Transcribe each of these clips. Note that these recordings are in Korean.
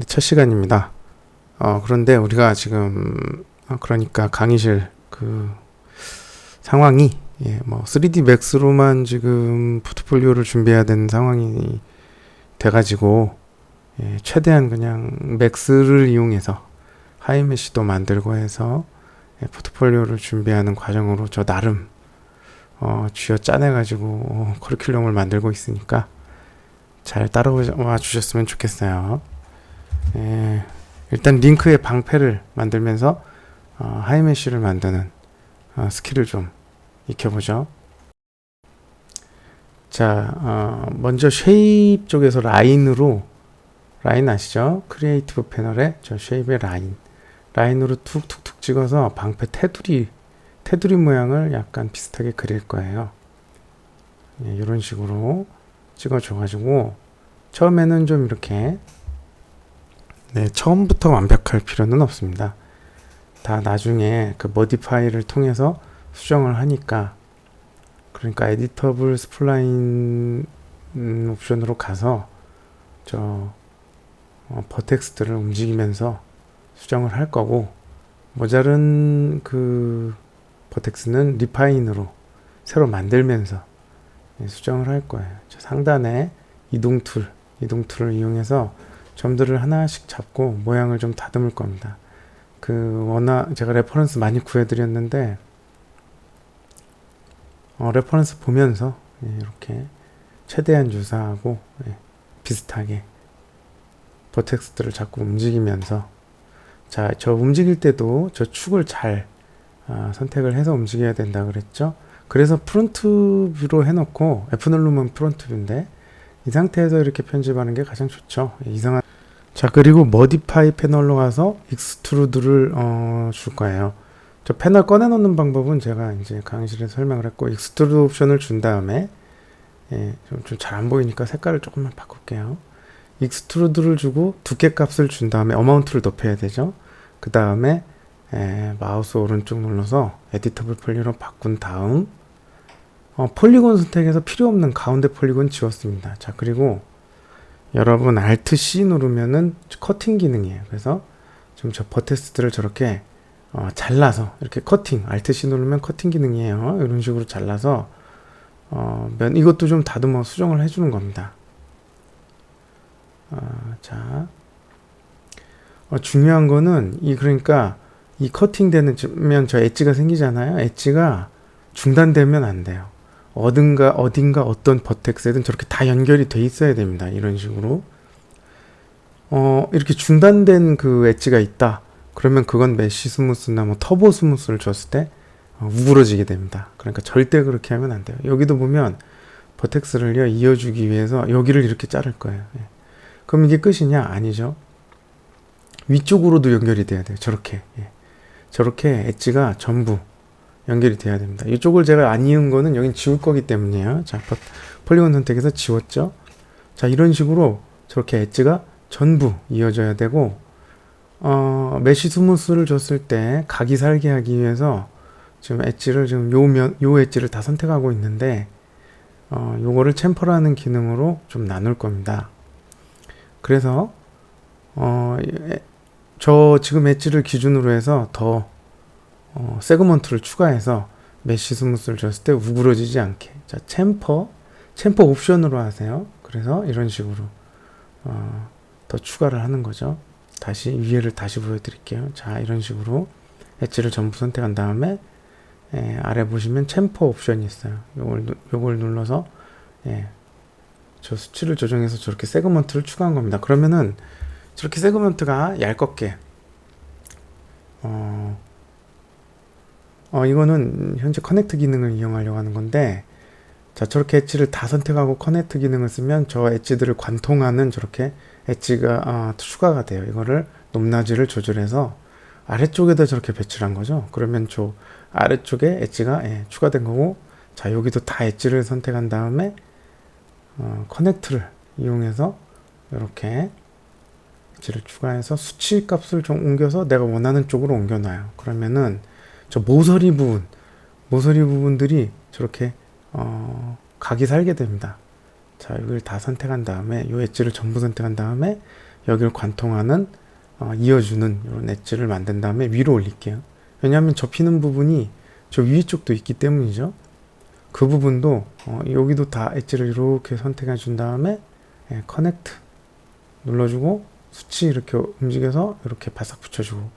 첫 시간입니다. 그런데 우리가 지금 그러니까 강의실 그 상황이 3D 맥스로만 지금 포트폴리오를 준비해야 되는 상황이 돼가지고 최대한 그냥 맥스를 이용해서 하이메시도 만들고 해서 포트폴리오를 준비하는 과정으로 저 나름 쥐어 짜내가지고 커리큘럼을 만들고 있으니까 잘 따라와 주셨으면 좋겠어요. 일단 링크의 방패를 만들면서 하이메쉬를 만드는 스킬을 좀 익혀보죠. 자, 먼저 쉐입 쪽에서 라인 아시죠? 크리에이티브 패널에 저 쉐입의 라인으로 툭툭툭 찍어서 방패 테두리 모양을 약간 비슷하게 그릴 거예요. 이런 식으로 찍어줘가지고 처음에는 좀 이렇게 처음부터 완벽할 필요는 없습니다. 다 나중에 그 머디파이를 통해서 수정을 하니까, 그러니까 에디터블 스플라인 옵션으로 가서 저 버텍스들을 움직이면서 수정을 할 거고, 모자른 그 버텍스는 리파인으로 새로 만들면서 수정을 할 거예요. 저 상단에 이동 툴을 이용해서 점들을 하나씩 잡고 모양을 좀 다듬을 겁니다. 제가 레퍼런스 많이 구해드렸는데, 레퍼런스 보면서 이렇게 최대한 유사하고 비슷하게 버텍스들을 자꾸 움직이면서, 자, 저 움직일 때도 저 축을 잘 선택을 해서 움직여야 된다 그랬죠. 그래서 프론트 뷰로 해놓고 F 누르면 프론트 뷰인데 이 상태에서 이렇게 편집하는 게 가장 좋죠. 자, 그리고 머디파이 패널로 가서 익스트루드를 줄 거예요. 저 패널 꺼내 놓는 방법은 제가 이제 강의실에 설명을 했고, 익스트루드 옵션을 준 다음에 좀 잘 안 보이니까 색깔을 조금만 바꿀게요. 익스트루드를 주고 두께 값을 준 다음에 어마운트를 높여야 되죠. 그 다음에 마우스 오른쪽 눌러서 에디터블 폴리로 바꾼 다음 폴리곤 선택해서 필요 없는 가운데 폴리곤 지웠습니다. 자, 그리고 여러분 Alt C 누르면은 커팅 기능이에요. 그래서 지금 저 버텍스트를 저렇게 잘라서 이렇게 Alt C 누르면 커팅 기능이에요. 이런 식으로 잘라서 이것도 좀 다듬어 수정을 해주는 겁니다. 자, 중요한 거는 그러니까 이 커팅 되면 저 엣지가 생기잖아요. 엣지가 중단되면 안 돼요. 어딘가 어떤 버텍스에든 저렇게 다 연결이 돼 있어야 됩니다. 이런 식으로 이렇게 중단된 그 엣지가 있다. 그러면 그건 메쉬 스무스나 뭐 터보 스무스를 줬을 때 우그러지게 됩니다. 그러니까 절대 그렇게 하면 안 돼요. 여기도 보면 버텍스를 이어주기 위해서 여기를 이렇게 자를 거예요. 그럼 이게 끝이냐? 아니죠. 위쪽으로도 연결이 돼야 돼요. 저렇게 엣지가 전부 연결이 돼야 됩니다. 이쪽을 제가 안 이은 거는 여긴 지울 거기 때문이에요. 자, 폴리곤 선택해서 지웠죠. 자, 이런 식으로 저렇게 엣지가 전부 이어져야 되고, 메쉬 스무스를 줬을 때 각이 살게 하기 위해서 지금 엣지를 요 엣지를 다 선택하고 있는데, 요거를 챔퍼라는 기능으로 좀 나눌 겁니다. 그래서 저 지금 엣지를 기준으로 해서 더 세그먼트를 추가해서 메쉬 스무스를 줬을 때 우그러지지 않게, 자, 챔퍼 옵션으로 하세요. 그래서 이런 식으로 더 추가를 하는 거죠. 위에를 다시 보여드릴게요. 자, 이런 식으로 엣지를 전부 선택한 다음에 아래 보시면 챔퍼 옵션이 있어요. 요걸 눌러서 저 수치를 조정해서 저렇게 세그먼트를 추가한 겁니다. 그러면은 저렇게 세그먼트가 얇게 이거는 현재 커넥트 기능을 이용하려고 하는 건데, 자, 저렇게 엣지를 다 선택하고 커넥트 기능을 쓰면 저 엣지들을 관통하는 저렇게 엣지가 추가가 돼요. 이거를 높낮이를 조절해서 아래쪽에다 저렇게 배치를 한 거죠. 그러면 저 아래쪽에 엣지가 추가된 거고, 자, 여기도 다 엣지를 선택한 다음에 커넥트를 이용해서 이렇게 엣지를 추가해서 수치 값을 좀 옮겨서 내가 원하는 쪽으로 옮겨놔요. 그러면은 저 모서리 부분들이 저렇게 각이 살게 됩니다. 자, 이걸 다 선택한 다음에 요 엣지를 전부 선택한 다음에 여기를 관통하는 이어주는 이런 엣지를 만든 다음에 위로 올릴게요. 왜냐하면 접히는 부분이 저 위에 쪽도 있기 때문이죠. 그 부분도 여기도 다 엣지를 이렇게 선택해 준 다음에 커넥트 눌러주고 수치 이렇게 움직여서 이렇게 바싹 붙여주고,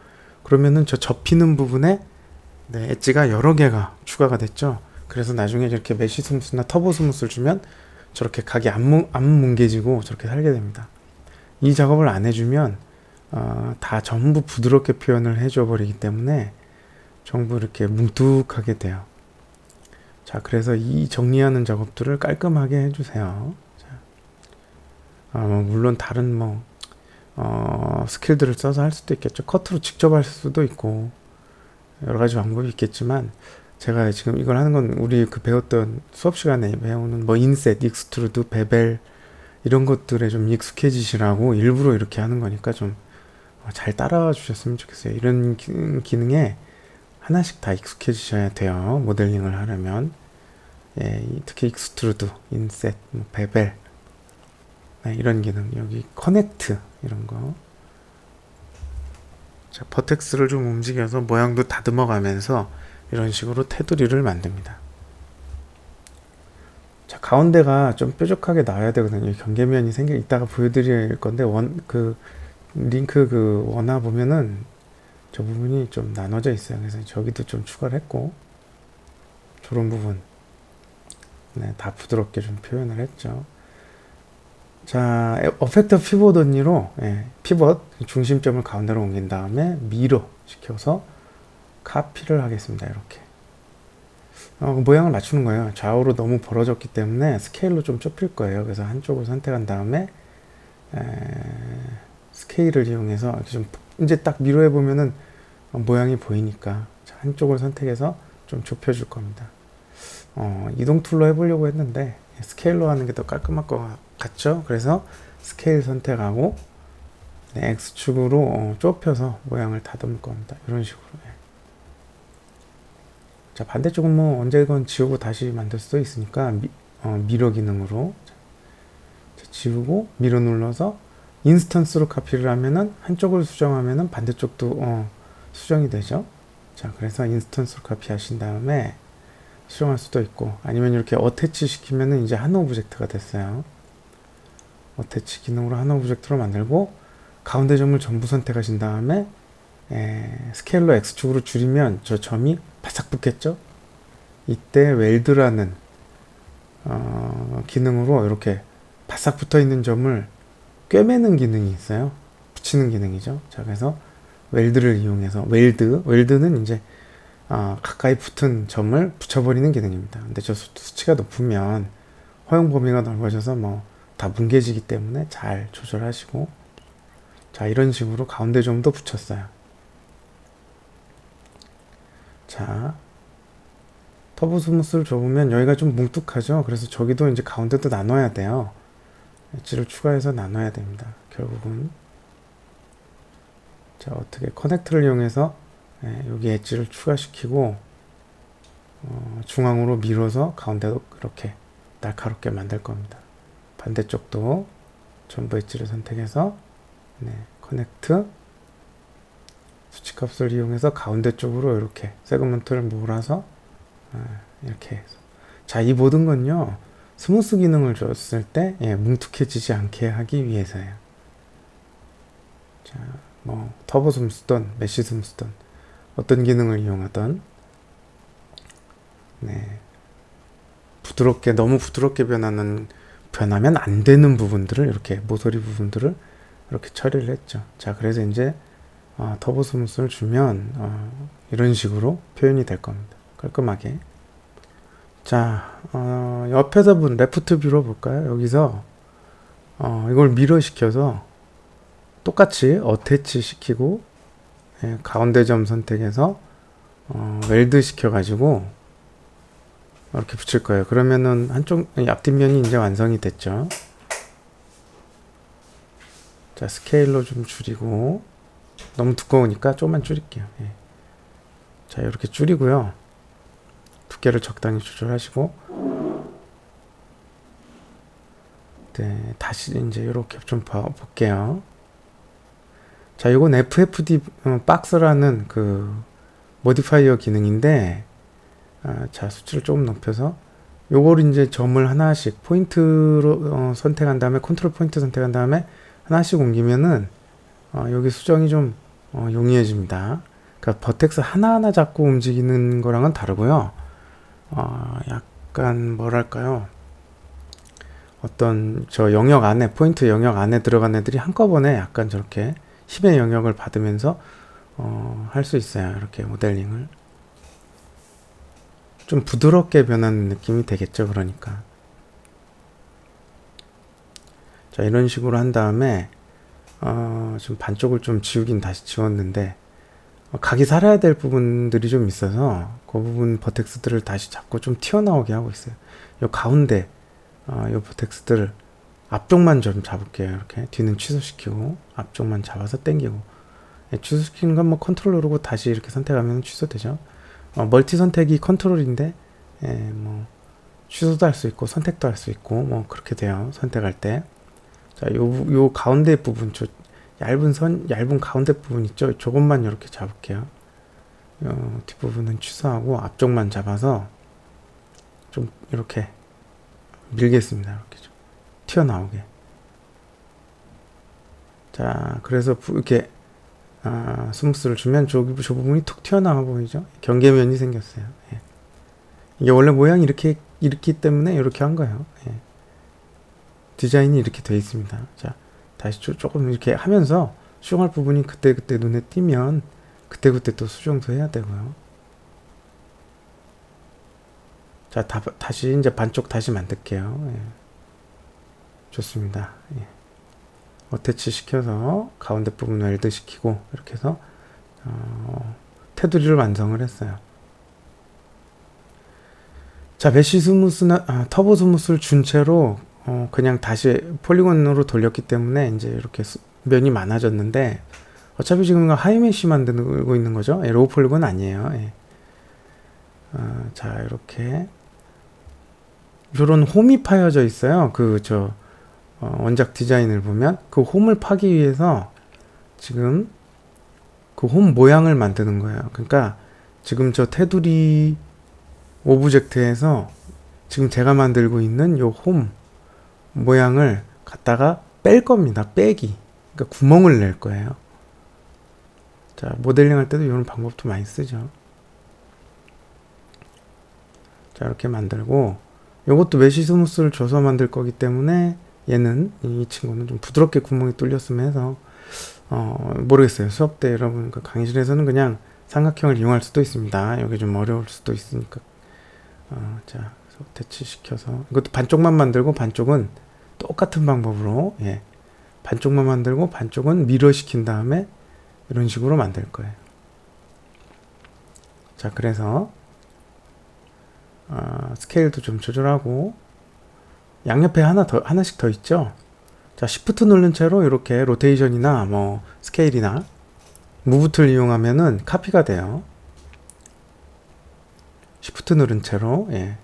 그러면은 저 접히는 부분에 엣지가 여러 개가 추가가 됐죠. 그래서 나중에 이렇게 메쉬 스무스나 터보 스무스를 주면 저렇게 각이 안 뭉개지고 저렇게 살게 됩니다. 이 작업을 안 해주면 다 전부 부드럽게 표현을 해줘 버리기 때문에 전부 이렇게 뭉툭하게 돼요. 자, 그래서 이 정리하는 작업들을 깔끔하게 해주세요. 자, 물론 다른 스킬들을 써서 할 수도 있겠죠. 커트로 직접 할 수도 있고 여러 가지 방법이 있겠지만, 제가 지금 이걸 하는 건 우리 그 배웠던 수업 시간에 배우는 인셋, 익스트루드, 베벨 이런 것들에 좀 익숙해지시라고 일부러 이렇게 하는 거니까 좀 잘 따라와 주셨으면 좋겠어요. 이런 기능에 하나씩 다 익숙해지셔야 돼요. 모델링을 하려면. 특히 익스트루드, 인셋, 베벨 이런 기능, 여기 커넥트 이런 거. 자, 버텍스를 좀 움직여서 모양도 다듬어 가면서 이런 식으로 테두리를 만듭니다. 자, 가운데가 좀 뾰족하게 나와야 되거든요. 경계면이 이따가 보여드릴 건데, 링크 원화 보면은 저 부분이 좀 나눠져 있어요. 그래서 저기도 좀 추가를 했고, 저런 부분 다 부드럽게 좀 표현을 했죠. 자, 어펙터 피벗 언니로 피벗 중심점을 가운데로 옮긴 다음에 미러 시켜서 카피를 하겠습니다. 이렇게 모양을 맞추는 거예요. 좌우로 너무 벌어졌기 때문에 스케일로 좀 좁힐 거예요. 그래서 한쪽을 선택한 다음에 스케일을 이용해서 이렇게 좀 이제 딱 미러에 보면은 모양이 보이니까 한쪽을 선택해서 좀 좁혀줄 겁니다. 이동 툴로 해보려고 했는데 스케일로 하는 게 더 깔끔할 것 같죠? 그래서 스케일 선택하고 X축으로 좁혀서 모양을 다듬을 겁니다. 이런 식으로. 자, 반대쪽은 언제건 지우고 다시 만들 수도 있으니까 미러 기능으로 지우고 미러 눌러서 인스턴스로 카피를 하면은 한쪽을 수정하면은 반대쪽도 수정이 되죠. 자, 그래서 인스턴스로 카피 하신 다음에 수정할 수도 있고, 아니면 이렇게 어태치 시키면은 이제 한 오브젝트가 됐어요. 어태치 기능으로 한 오브젝트로 만들고, 가운데 점을 전부 선택하신 다음에 스케일러 X축으로 줄이면 저 점이 바싹 붙겠죠. 이때 웰드라는 기능으로 이렇게 바싹 붙어 있는 점을 꿰매는 기능이 있어요. 붙이는 기능이죠. 자, 그래서 웰드를 이용해서 웰드는 이제 가까이 붙은 점을 붙여버리는 기능입니다. 근데 저 수치가 높으면 허용 범위가 넓어져서 다 뭉개지기 때문에 잘 조절하시고, 자, 이런 식으로 가운데 점도 붙였어요. 자, 터보 스무스를 줘보면 여기가 좀 뭉툭하죠. 그래서 저기도 이제 가운데도 나눠야 돼요. 엣지를 추가해서 나눠야 됩니다. 결국은. 자, 어떻게 커넥트를 이용해서 여기 엣지를 추가시키고 중앙으로 밀어서 가운데도 그렇게 날카롭게 만들 겁니다. 반대쪽도 전부 엣지를 선택해서 커넥트 수치값을 이용해서 가운데 쪽으로 이렇게 세그먼트를 몰아서 이렇게 해서, 자, 이 모든 건요 스무스 기능을 줬을 때 뭉툭해지지 않게 하기 위해서예요. 자, 터보 스무스든 메쉬 스무스든 어떤 기능을 이용하던 부드럽게, 너무 부드럽게 변하면 안 되는 부분들을 이렇게 모서리 부분들을 이렇게 처리를 했죠. 자, 그래서 이제 터보 스무스를 주면 이런 식으로 표현이 될 겁니다. 깔끔하게. 자, 옆에서 본 레프트 뷰로 볼까요? 여기서 이걸 미러 시켜서 똑같이 어태치 시키고 가운데 점 선택해서 웰드 시켜가지고 이렇게 붙일 거예요. 그러면은 한쪽 앞뒷면이 이제 완성이 됐죠. 자, 스케일로 좀 줄이고, 너무 두꺼우니까 조금만 줄일게요. 자, 이렇게 줄이고요. 두께를 적당히 조절하시고, 다시 이제 이렇게 좀 볼게요. 자, 이건 FFD 박스라는 그 모디파이어 기능인데, 자, 수치를 조금 높여서 요걸 이제 점을 하나씩 포인트로 선택한 다음에 컨트롤 포인트 선택한 다음에 하나씩 옮기면은 여기 수정이 좀 용이해집니다. 그러니까 버텍스 하나하나 잡고 움직이는 거랑은 다르고요. 약간 뭐랄까요? 어떤 저 영역 안에 포인트 영역 안에 들어간 애들이 한꺼번에 약간 저렇게 힘의 영역을 받으면서 할 수 있어요. 이렇게 모델링을 좀 부드럽게 변하는 느낌이 되겠죠. 그러니까 자, 이런 식으로 한 다음에 좀 반쪽을 좀 지우긴 다시 지웠는데 각이 살아야 될 부분들이 좀 있어서 그 부분 버텍스들을 다시 잡고 좀 튀어나오게 하고 있어요. 요 가운데 요 버텍스들을 앞쪽만 좀 잡을게요. 이렇게 뒤는 취소시키고 앞쪽만 잡아서 당기고, 취소시키는 건 뭐 컨트롤 누르고 다시 이렇게 선택하면 취소되죠. 멀티 선택이 컨트롤인데 뭐 취소도 할 수 있고 선택도 할 수 있고 뭐 그렇게 돼요. 선택할 때. 자, 요 가운데 부분, 저 얇은 가운데 부분 있죠? 저것만 이렇게 잡을게요. 뒷부분은 취소하고 앞쪽만 잡아서 좀 이렇게 밀겠습니다. 이렇게 좀 튀어나오게. 자, 그래서 이렇게 스무스를 주면 저 부분이 툭 튀어나와 보이죠? 경계면이 생겼어요. 예. 이게 원래 모양이 이렇게 있기 때문에 이렇게 한 거예요. 예. 디자인이 이렇게 되어 있습니다. 자, 다시 조금 이렇게 하면서 수정할 부분이 그때그때 눈에 띄면 그때그때 또 수정도 해야 되고요. 자, 다시 이제 반쪽 다시 만들게요. 예. 좋습니다. 예. 어태치 시켜서 가운데 부분 웰드 시키고 이렇게 해서 테두리를 완성을 했어요. 자, 메쉬 스무스나 터보 스무스를 준 채로 그냥 다시 폴리곤으로 돌렸기 때문에 이제 이렇게 면이 많아졌는데, 어차피 지금 하이메쉬 만들고 있는 거죠. 로우 폴리곤 아니에요. 예. 자, 이렇게 이런 홈이 파여져 있어요. 원작 디자인을 보면 그 홈을 파기 위해서 지금 그 홈 모양을 만드는 거예요. 그러니까 지금 저 테두리 오브젝트에서 지금 제가 만들고 있는 요 홈 모양을 갖다가 뺄 겁니다. 빼기. 그러니까 구멍을 낼 거예요. 자, 모델링 할 때도 이런 방법도 많이 쓰죠. 자, 이렇게 만들고, 요것도 메쉬 스무스를 줘서 만들 거기 때문에 얘는, 이 친구는 좀 부드럽게 구멍이 뚫렸으면 해서 모르겠어요. 수업 때 여러분 강의실에서는 그냥 삼각형을 이용할 수도 있습니다. 여기 좀 어려울 수도 있으니까. 자, 대치시켜서 이것도 반쪽만 만들고 반쪽은 똑같은 방법으로, 예, 반쪽만 만들고 반쪽은 미러 시킨 다음에 이런 식으로 만들 거예요. 자, 그래서 스케일도 좀 조절하고, 양옆에 하나씩 더 있죠. 자, 시프트 누른 채로 이렇게 로테이션이나 뭐 스케일이나 무브 툴 이용하면은 카피가 돼요. 시프트 누른 채로, 예,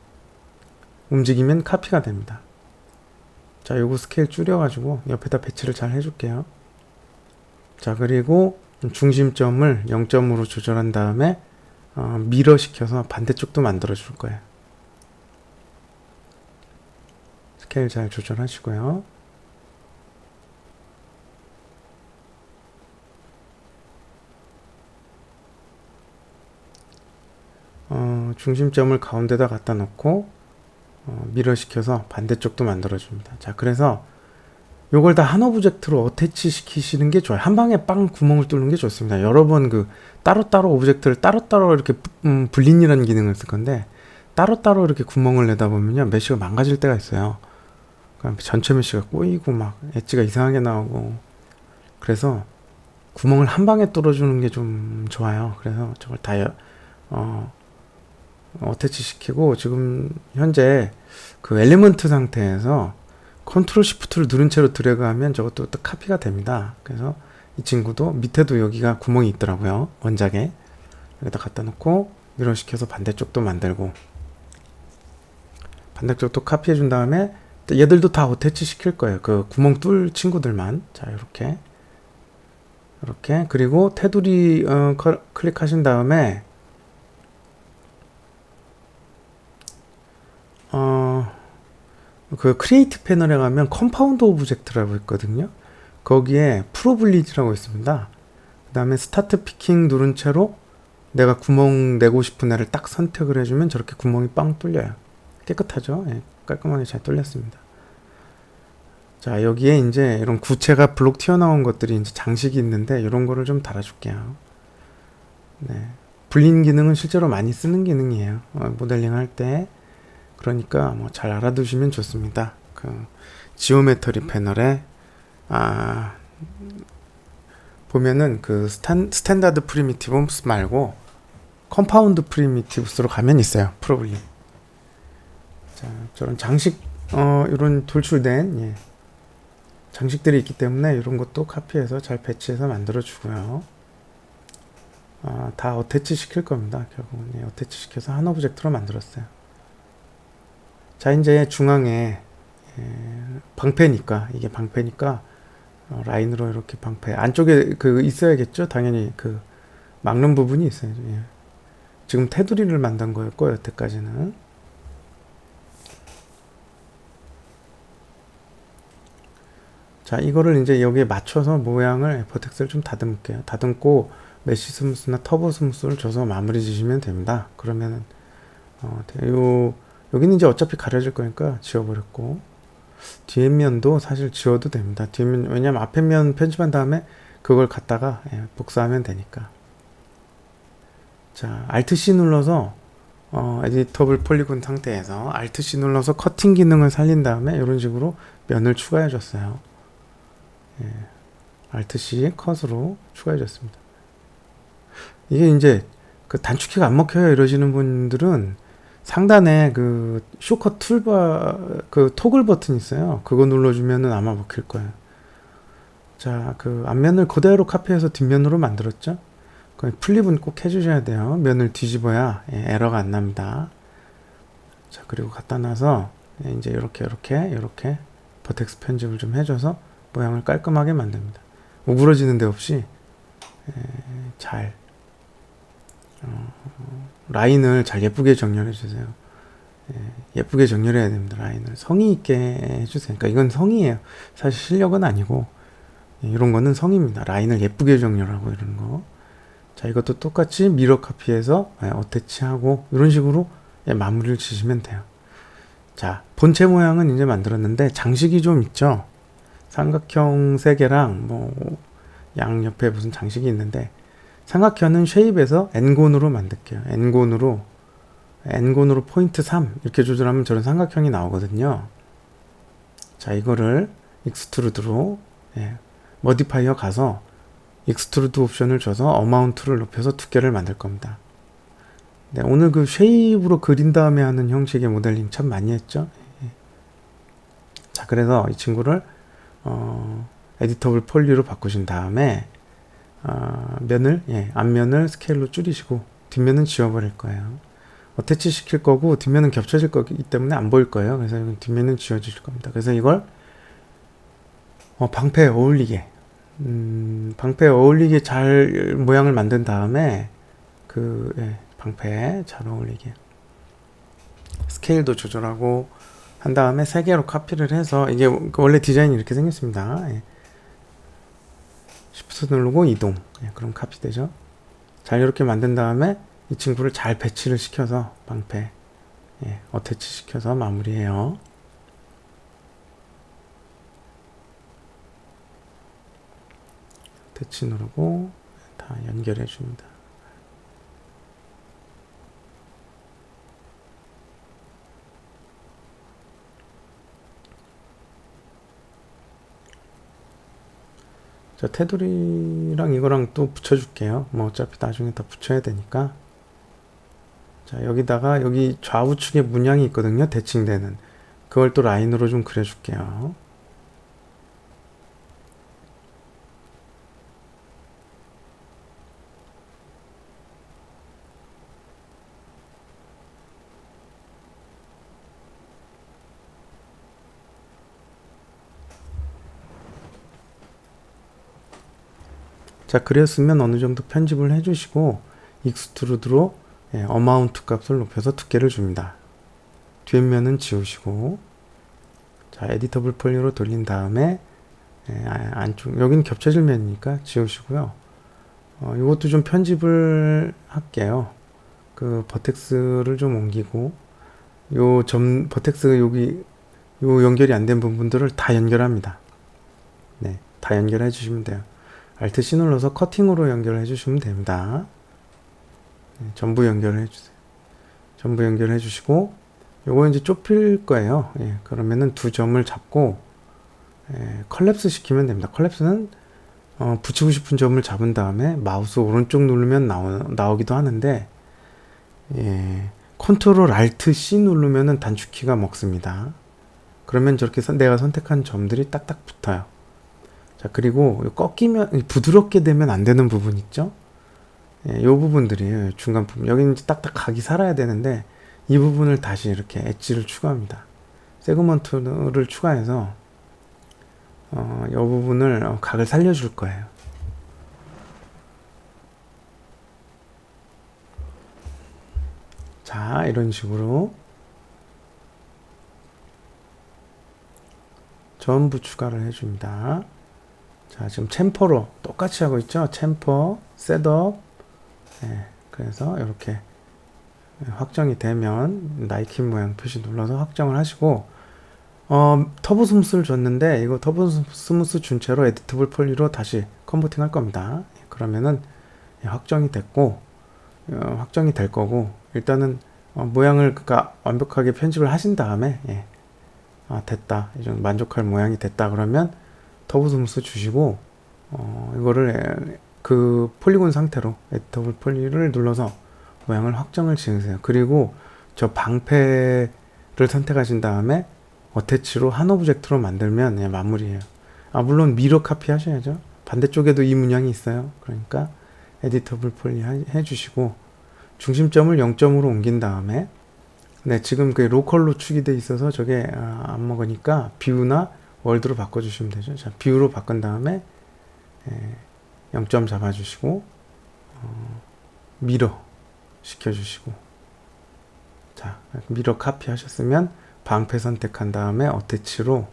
움직이면 카피가 됩니다. 자, 요거 스케일 줄여가지고 옆에다 배치를 잘 해줄게요. 자, 그리고 중심점을 0점으로 조절한 다음에 미러 시켜서 반대쪽도 만들어 줄 거예요. 스케일 잘 조절하시고요. 중심점을 가운데다 갖다 놓고 미러 시켜서 반대쪽도 만들어 줍니다. 자, 그래서 요걸 다 한 오브젝트로 어태치 시키시는 게 좋아요. 한 방에 빵 구멍을 뚫는 게 좋습니다. 여러 번 따로따로 오브젝트를 따로따로 이렇게 분린이라는 기능을 쓸 건데, 따로따로 이렇게 구멍을 내다 보면요, 메쉬가 망가질 때가 있어요. 그러니까 전체 메쉬가 꼬이고 막 엣지가 이상하게 나오고, 그래서 구멍을 한 방에 뚫어주는 게 좀 좋아요. 그래서 저걸 다 어태치 시키고, 지금 현재 그 엘리먼트 상태에서 컨트롤 시프트를 누른 채로 드래그하면 저것도 또 카피가 됩니다. 그래서 이 친구도 밑에도 여기가 구멍이 있더라고요. 원작에. 여기다 갖다 놓고 미러 시켜서 반대쪽도 만들고, 반대쪽도 카피해 준 다음에 얘들도 다 어태치 시킬 거예요. 그 구멍 뚫 친구들만. 자, 이렇게 이렇게. 그리고 테두리 클릭하신 다음에 그 크리에이트 패널에 가면 컴파운드 오브젝트라고 있거든요. 거기에 프로블리지라고 있습니다. 그 다음에 스타트 피킹 누른 채로 내가 구멍 내고 싶은 애를 딱 선택을 해주면 저렇게 구멍이 빵 뚫려요. 깨끗하죠? 예, 깔끔하게 잘 뚫렸습니다. 자, 여기에 이제 이런 구체가 블록 튀어나온 것들이 이제 장식이 있는데 이런 거를 좀 달아줄게요. 네. 불린 기능은 실제로 많이 쓰는 기능이에요. 모델링 할 때. 그러니까 뭐 잘 알아두시면 좋습니다. 그 지오메트리 패널에 보면은 그 스탠다드 프리미티브스 말고 컴파운드 프리미티브스로 가면 있어요. 프로블리. 자, 저런 장식 이런 돌출된 장식들이 있기 때문에 이런 것도 카피해서 잘 배치해서 만들어 주고요. 다 어태치 시킬 겁니다. 결국은 어태치 시켜서 한 오브젝트로 만들었어요. 자, 이제 중앙에 방패니까 이게 방패니까 라인으로 이렇게 방패 안쪽에 그 있어야겠죠. 당연히 그 막는 부분이 있어야죠. 지금 테두리를 만든 거였고 여태까지는. 자, 이거를 이제 여기에 맞춰서 모양을 버텍스를 좀 다듬을게요. 다듬고 메쉬 스무스나 터보 스무스를 줘서 마무리 지시면 됩니다. 그러면은 여기는 이제 어차피 가려질 거니까 지워버렸고, 뒤에 면도 사실 지워도 됩니다. 뒤면, 왜냐면 앞에 면 편집한 다음에 그걸 갖다가 복사하면 되니까. 자, Alt C 눌러서 에디터블 폴리곤 상태에서 Alt C 눌러서 커팅 기능을 살린 다음에 이런 식으로 면을 추가해 줬어요. Alt C 컷으로 추가해 줬습니다. 이게 이제 그 단축키가 안 먹혀요 이러시는 분들은 상단에 그 쇼컷 툴바 그 토글 버튼 있어요. 그거 눌러주면은 아마 먹힐 거예요. 자, 그 앞면을 그대로 카피해서 뒷면으로 만들었죠. 플립은 꼭 해주셔야 돼요. 면을 뒤집어야 에러가 안 납니다. 자, 그리고 갖다 놔서 이제 이렇게 버텍스 편집을 좀 해줘서 모양을 깔끔하게 만듭니다. 오그러지는 데 없이 잘 라인을 잘 예쁘게 정렬해 주세요. 예쁘게 정렬해야 됩니다. 라인을 성의 있게 해주세요. 그러니까 이건 성의예요. 사실 실력은 아니고 이런 거는 성의입니다. 라인을 예쁘게 정렬하고 이런 거. 자, 이것도 똑같이 미러 카피해서 어태치하고 이런 식으로 마무리를 지시면 돼요. 자, 본체 모양은 이제 만들었는데 장식이 좀 있죠. 삼각형 3개랑 뭐 양옆에 무슨 장식이 있는데, 삼각형은 쉐입에서 ngon으로 만들게요. ngon으로 포인트 3 이렇게 조절하면 저런 삼각형이 나오거든요. 자, 이거를 익스트루드로 머디파이어 가서 익스트루드 옵션을 줘서 어마운트를 높여서 두께를 만들 겁니다. 네, 오늘 그 쉐입으로 그린 다음에 하는 형식의 모델링 참 많이 했죠. 자, 그래서 이 친구를 에디터블 폴리로 바꾸신 다음에 면을 앞면을 스케일로 줄이시고 뒷면은 지워버릴 거예요. 어태치 시킬 거고 뒷면은 겹쳐질 거기 때문에 안 보일 거예요. 그래서 뒷면은 지워질 겁니다. 그래서 이걸 방패에 어울리게 잘 모양을 만든 다음에 방패에 잘 어울리게 스케일도 조절하고 한 다음에 3개로 카피를 해서, 이게 원래 디자인이 이렇게 생겼습니다. Shift 누르고 이동. 그럼 카피되죠. 잘 이렇게 만든 다음에 이 친구를 잘 배치를 시켜서 방패 어태치 시켜서 마무리해요. 어태치 누르고 다 연결해 줍니다. 자, 테두리랑 이거랑 또 붙여줄게요. 뭐 어차피 나중에 다 붙여야 되니까. 자, 여기다가 여기 좌우측에 문양이 있거든요. 대칭되는. 그걸 또 라인으로 좀 그려줄게요. 자, 그랬으면 어느 정도 편집을 해주시고 익스트루드로 어마운트 값을 높여서 두께를 줍니다. 뒷면은 지우시고, 자, 에디터블 폴리로 돌린 다음에 안쪽 여기는 겹쳐질 면이니까 지우시고요. 이것도 좀 편집을 할게요. 그 버텍스를 좀 옮기고, 버텍스 여기 요 연결이 안 된 부분들을 다 연결합니다. 네, 다 연결해 주시면 돼요. Alt C 눌러서 커팅으로 연결해 주시면 됩니다. 네, 전부 연결해 주세요. 전부 연결해 주시고, 요거 이제 좁힐 거예요. 예, 그러면은 두 점을 잡고 컬랩스 시키면 됩니다. 컬랩스는 붙이고 싶은 점을 잡은 다음에 마우스 오른쪽 누르면 나오기도 하는데, 예, 컨트롤 Alt C 누르면은 단축키가 먹습니다. 그러면 저렇게 내가 선택한 점들이 딱딱 붙어요. 자, 그리고 꺾이면 부드럽게 되면 안 되는 부분 있죠? 예, 요 부분들이에요. 중간 부분. 여기는 이제 딱딱 각이 살아야 되는데 이 부분을 다시 이렇게 엣지를 추가합니다. 세그먼트를 추가해서 요 부분을 각을 살려줄 거예요. 자, 이런 식으로 전부 추가를 해줍니다. 자, 지금 챔퍼로 똑같이 하고 있죠? 챔퍼, 셋업. 그래서 이렇게 확정이 되면 나이키 모양 표시 눌러서 확정을 하시고, 터보 스무스를 줬는데 이거 터보 스무스 준 채로 에디터블 폴리로 다시 컨버팅 할 겁니다. 그러면은 확정이 됐고, 확정이 될 거고, 일단은 모양을 완벽하게 편집을 하신 다음에 됐다, 이제 만족할 모양이 됐다 그러면 터보 스무스 주시고, 이거를 그 폴리곤 상태로 에디터블 폴리를 눌러서 모양을 확정을 지으세요. 그리고 저 방패를 선택하신 다음에 어태치로 한 오브젝트로 만들면 마무리예요. 물론 미러 카피 하셔야죠. 반대쪽에도 이 문양이 있어요. 그러니까 에디터블 폴리 해주시고 중심점을 0점으로 옮긴 다음에, 네, 지금 그 로컬로 축이 돼 있어서 저게 안 먹으니까 뷰나 월드로 바꿔주시면 되죠. 자, 뷰로 바꾼 다음에 0점 잡아주시고 미러 시켜주시고, 자, 미러 카피 하셨으면 방패 선택한 다음에 어태치로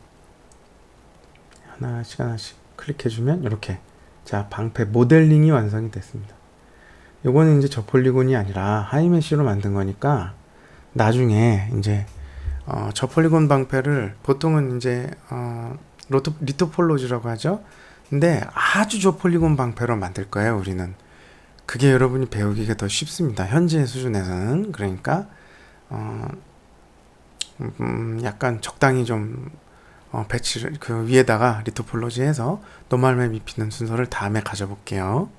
하나씩 클릭해주면 이렇게, 자, 방패 모델링이 완성이 됐습니다. 요거는 이제 저 폴리곤이 아니라 하이메시로 만든 거니까 나중에 이제 저 폴리곤 방패를 보통은 이제 리토폴로지라고 하죠. 근데 아주 저 폴리곤 방패로 만들 거예요, 우리는. 그게 여러분이 배우기가 더 쉽습니다, 현재 수준에서는. 그러니까 약간 적당히 좀 배치를 그 위에다가 리토폴로지 해서 노멀맵 입히는 순서를 다음에 가져볼게요.